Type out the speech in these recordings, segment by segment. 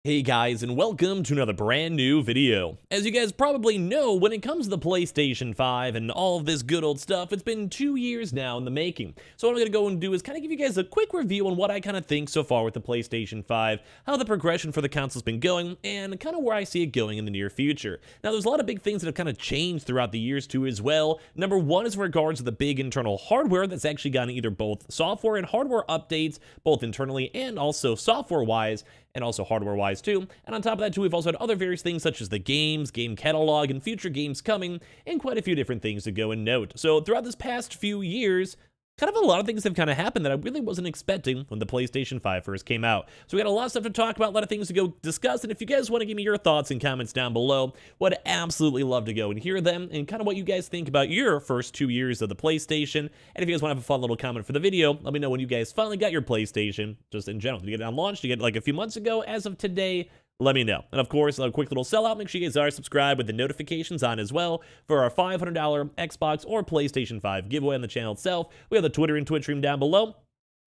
Hey guys, and welcome to another brand new video. As you guys probably know, when it comes to the PlayStation 5 and all of this good old stuff, it's been 2 years now in the making. So what I'm going to go and do is kind of give you guys a quick review on what I kind of think so far with the PlayStation 5, how the progression for the console's been going, and kind of where I see it going in the near future. Now, there's a lot of big things that have kind of changed throughout the years too as well. Number one is in regards to the big internal hardware that's actually gotten either both software and hardware updates, both internally and also software-wise, and also hardware-wise too. And on top of that too, we've also had other various things such as the games, game catalog, and future games coming, and quite a few different things to go and note. So throughout this past few years, kind of a lot of things have kind of happened that I really wasn't expecting when the PlayStation 5 first came out. So we got a lot of stuff to talk about, a lot of things to go discuss, and if you guys want to give me your thoughts and comments down below, would absolutely love to go and hear them, and kind of what you guys think about your first 2 years of the PlayStation. And if you guys want to have a fun little comment for the video, let me know when you guys finally got your PlayStation, just in general. Did you get it on launch? Did you get it like a few months ago? As of today, let me know. And of course, a quick little sellout, make sure you guys are subscribed with the notifications on as well for our $500 Xbox or PlayStation 5 giveaway on the channel itself. We have the Twitter and Twitch stream down below.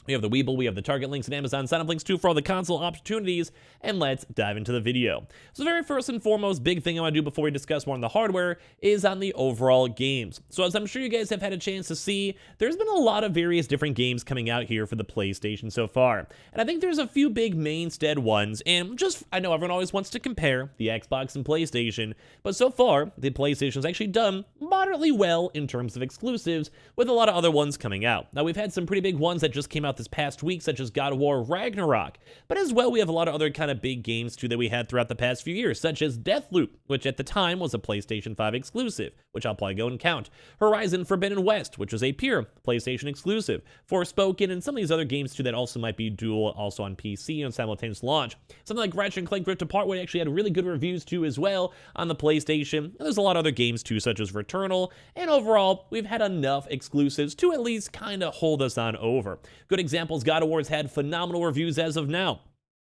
We have the Weeble, we have the Target links and Amazon sign-up links too for all the console opportunities, and let's dive into the video. So the very first and foremost big thing I want to do before we discuss more on the hardware is on the overall games. So as I'm sure you guys have had a chance to see, there's been a lot of various different games coming out here for the PlayStation so far. And I think there's a few big mainstead ones, and I know everyone always wants to compare the Xbox and PlayStation, but so far, the PlayStation's actually done moderately well in terms of exclusives, with a lot of other ones coming out. Now we've had some pretty big ones that just came out this past week, such as God of War Ragnarok, but as well we have a lot of other kind of big games too that we had throughout the past few years, such as Deathloop, which at the time was a PlayStation 5 exclusive, which I'll probably go and count, Horizon Forbidden West, which was a pure PlayStation exclusive, Forspoken, and some of these other games too that also might be dual, also on PC and simultaneous launch. Something like Ratchet & Clank Rift Apart, which actually had really good reviews too as well on the PlayStation, and there's a lot of other games too, such as Returnal, and overall, we've had enough exclusives to at least kind of hold us on over. Good examples, God of War's had phenomenal reviews as of now.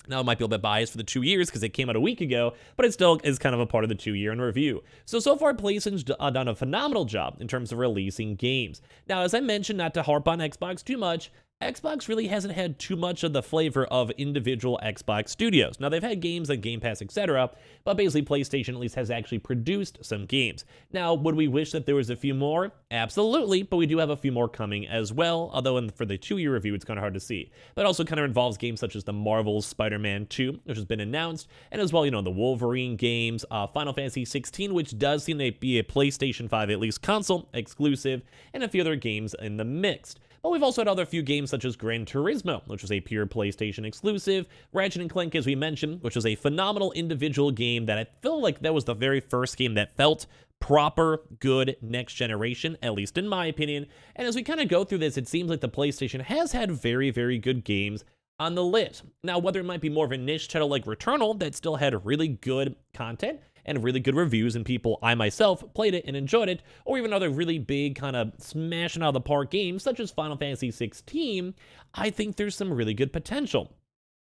Now, it might be a little bit biased for the 2 years because it came out a week ago, but it still is kind of a part of the 2-year in review. So far, PlayStation's done a phenomenal job in terms of releasing games. Now, as I mentioned, not to harp on Xbox too much, Xbox really hasn't had too much of the flavor of individual Xbox studios. Now, they've had games like Game Pass, etc., but basically PlayStation at least has actually produced some games. Now, would we wish that there was a few more? Absolutely, but we do have a few more coming as well, although for the 2-year review, it's kind of hard to see. That also kind of involves games such as the Marvel's Spider-Man 2, which has been announced, and as well, the Wolverine games, Final Fantasy 16, which does seem to be a PlayStation 5, at least console exclusive, and a few other games in the mix. But we've also had other few games such as Gran Turismo, which was a pure PlayStation exclusive, Ratchet & Clank, as we mentioned, which was a phenomenal individual game that I feel like that was the very first game that felt proper, good, next generation, at least in my opinion. And as we kind of go through this, it seems like the PlayStation has had very, very good games on the list. Now, whether it might be more of a niche title like Returnal that still had really good content and really good reviews, and I myself played it and enjoyed it, or even other really big kind of smashing out of the park games such as Final Fantasy 16, I think there's some really good potential.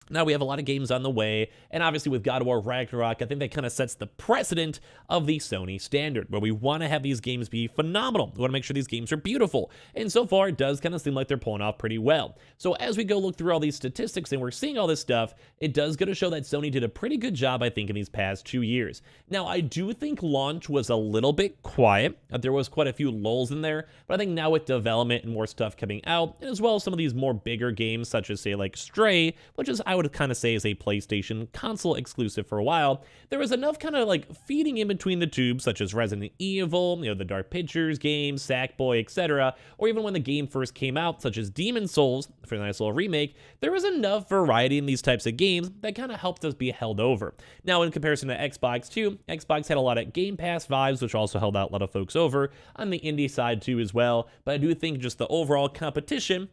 Now, we have a lot of games on the way, and obviously with God of War Ragnarok, I think that kind of sets the precedent of the Sony standard, where we want to have these games be phenomenal. We want to make sure these games are beautiful, and so far, it does kind of seem like they're pulling off pretty well. So as we go look through all these statistics and we're seeing all this stuff, it does go to show that Sony did a pretty good job, I think, in these past 2 years. Now, I do think launch was a little bit quiet. There was quite a few lulls in there, but I think now with development and more stuff coming out, and as well as some of these more bigger games, such as, say, like Stray, which is, I would kind of say, is a PlayStation console exclusive for a while, there was enough kind of like feeding in between the tubes, such as Resident Evil, the Dark Pictures games, Sackboy, etc., or even when the game first came out, such as Demon Souls, for a nice little remake, there was enough variety in these types of games that kind of helped us be held over. Now, in comparison to Xbox too, Xbox had a lot of Game Pass vibes, which also held out a lot of folks over on the indie side too as well, but I do think just the overall competition,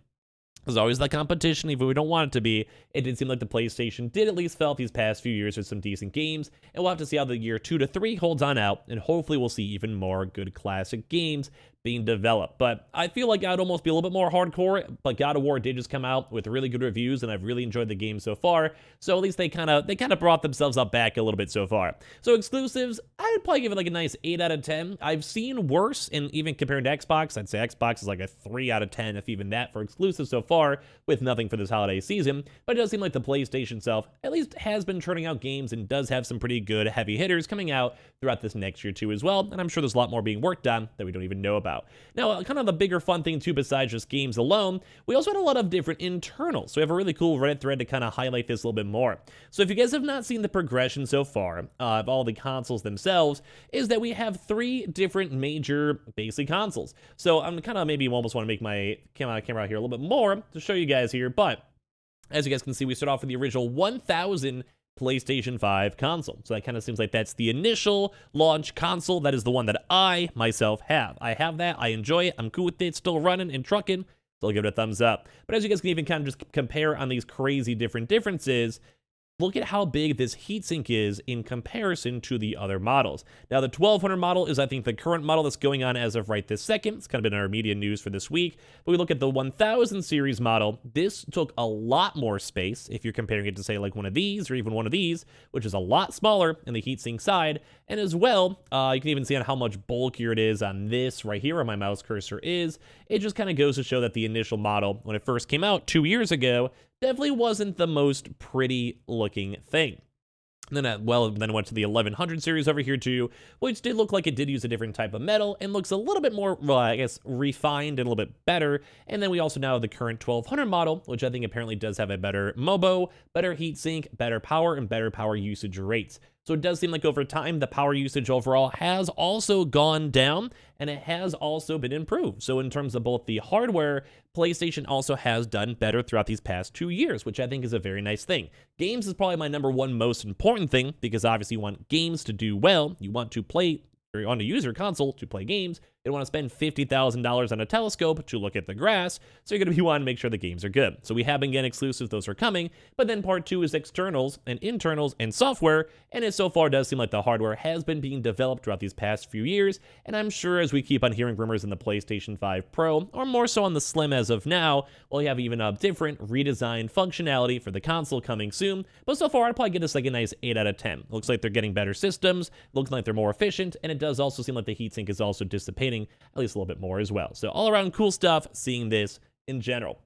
there's always that competition, even if we don't want it to be. It did seem like the PlayStation did at least felt these past few years with some decent games, and we'll have to see how the year 2 to 3 holds on out, and hopefully we'll see even more good classic games being developed. But I feel like I'd almost be a little bit more hardcore, but God of War did just come out with really good reviews, and I've really enjoyed the game so far. So at least they kind of brought themselves up back a little bit so far. So exclusives, I would probably give it like a nice 8 out of 10. I've seen worse, and even compared to Xbox, I'd say Xbox is like a 3 out of 10, if even that, for exclusives so far, with nothing for this holiday season. But it does seem like the PlayStation itself at least has been churning out games and does have some pretty good heavy hitters coming out throughout this next year too as well. And I'm sure there's a lot more being worked on that we don't even know about. Now, kind of the bigger fun thing too, besides just games alone, we also had a lot of different internals. So we have a really cool Reddit thread to kind of highlight this a little bit more. So if you guys have not seen the progression so far of all the consoles themselves, is that we have 3 different major basic consoles. So I'm kind of maybe almost want to make my camera out here a little bit more to show you guys here, but as you guys can see, we start off with the original 1000 PlayStation 5 console. So that kind of seems like that's the initial launch console. That is the one that I myself have. I have that. I enjoy it. I'm cool with it. Still running and trucking. So I'll give it a thumbs up. But as you guys can even kind of just compare on these crazy different differences, look at how big this heatsink is in comparison to the other models. Now, the 1200 model is, I think, the current model that's going on as of right this second. It's kind of been our media news for this week. But we look at the 1000 series model. This took a lot more space if you're comparing it to, say, like one of these or even one of these, which is a lot smaller in the heatsink side. And as well, you can even see on how much bulkier it is on this right here where my mouse cursor is. It just kind of goes to show that the initial model, when it first came out 2 years ago, definitely wasn't the most pretty looking thing. And then, then went to the 1100 series over here too, which did look like it did use a different type of metal and looks a little bit more, well, I guess, refined and a little bit better. And then we also now have the current 1200 model, which I think apparently does have a better MOBO, better heatsink, better power, and better power usage rates. So it does seem like over time, the power usage overall has also gone down, and it has also been improved. So in terms of both the hardware, PlayStation also has done better throughout these past 2 years, which I think is a very nice thing. Games is probably my #1 most important thing, because obviously you want games to do well. You want to play, or you want to use your console to play games. You don't want to spend $50,000 on a telescope to look at the grass, so you're going to be wanting to make sure the games are good. So we have been getting exclusives, those are coming, but then part 2 is externals and internals and software, and it so far does seem like the hardware has been being developed throughout these past few years, and I'm sure as we keep on hearing rumors in the PlayStation 5 Pro, or more so on the Slim as of now, we'll have even a different redesigned functionality for the console coming soon, but so far I'd probably give this like a nice 8 out of 10. Looks like they're getting better systems, looks like they're more efficient, and it does also seem like the heatsink is also dissipating at least a little bit more as well. So all around cool stuff seeing this in general.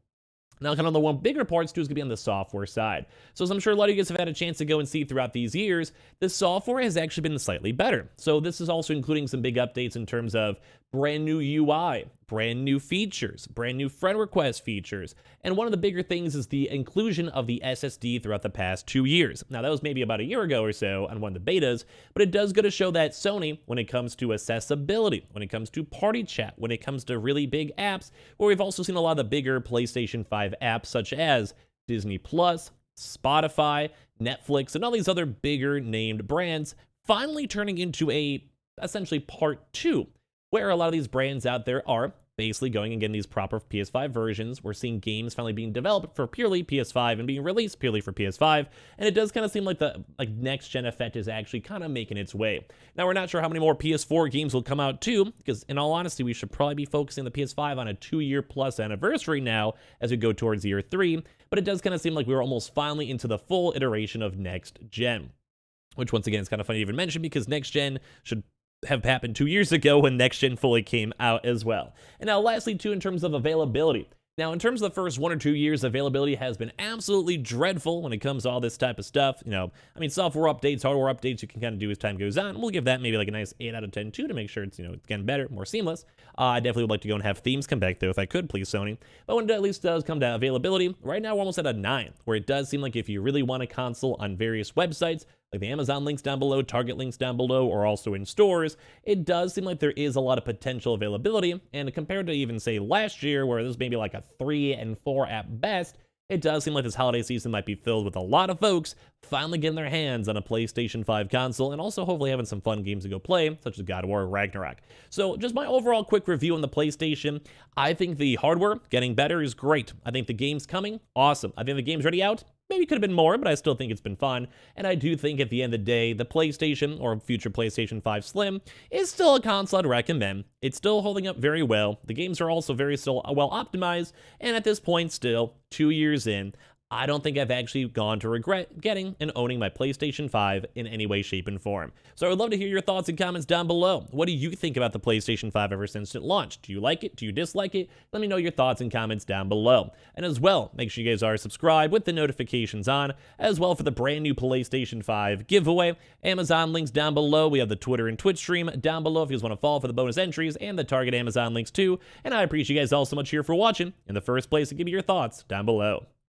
Now, kind of the one bigger parts too is going to be on the software side. So as I'm sure a lot of you guys have had a chance to go and see throughout these years, the software has actually been slightly better. So this is also including some big updates in terms of brand new UI, brand new features, brand new friend request features. And one of the bigger things is the inclusion of the SSD throughout the past 2 years. Now, that was maybe about a year ago or so on one of the betas, but it does go to show that Sony, when it comes to accessibility, when it comes to party chat, when it comes to really big apps, where we've also seen a lot of the bigger PlayStation 5 apps such as Disney Plus, Spotify, Netflix, and all these other bigger named brands finally turning into a essentially part 2, where a lot of these brands out there are basically going and getting these proper PS5 versions. We're seeing games finally being developed for purely PS5 and being released purely for PS5, and it does kind of seem like the next-gen effect is actually kind of making its way. Now, we're not sure how many more PS4 games will come out too, because in all honesty, we should probably be focusing the PS5 on a 2-year-plus anniversary now as we go towards year 3, but it does kind of seem like we're almost finally into the full iteration of next-gen, which once again is kind of funny to even mention because next-gen should have happened 2 years ago when next gen fully came out as well. And now lastly too, in terms of availability. Now, in terms of the first 1 or 2 years, availability has been absolutely dreadful when it comes to all this type of stuff. You know, I mean, software updates, hardware updates, you can kind of do as time goes on. We'll give that maybe like a nice 8 out of 10 too to make sure it's, you know, it's getting better, more seamless. I definitely would like to go and have themes come back though, if I could, please, Sony. But when it at least does come to availability, right now we're almost at a 9, where it does seem like if you really want a console on various websites, like the Amazon links down below, Target links down below, or also in stores, it does seem like there is a lot of potential availability. And compared to even say last year, where this was maybe like a 3 and 4 at best, it does seem like this holiday season might be filled with a lot of folks finally getting their hands on a PlayStation 5 console and also hopefully having some fun games to go play, such as God of War Ragnarok. So just my overall quick review on the PlayStation. I think the hardware getting better is great. I think the game's coming, awesome. I think the game's ready out, Maybe could have been more, but I still think it's been fun. And I do think at the end of the day, the PlayStation or future PlayStation 5 Slim is still a console I'd recommend. It's still holding up very well. The games are also very still well optimized. And at this point, still 2 years in, I don't think I've actually gone to regret getting and owning my PlayStation 5 in any way, shape, and form. So I would love to hear your thoughts and comments down below. What do you think about the PlayStation 5 ever since it launched? Do you like it? Do you dislike it? Let me know your thoughts and comments down below. And as well, make sure you guys are subscribed with the notifications on, as well for the brand new PlayStation 5 giveaway. Amazon links down below. We have the Twitter and Twitch stream down below if you guys want to follow for the bonus entries, and the Target Amazon links too. And I appreciate you guys all so much here for watching in the first place, and give me your thoughts down below.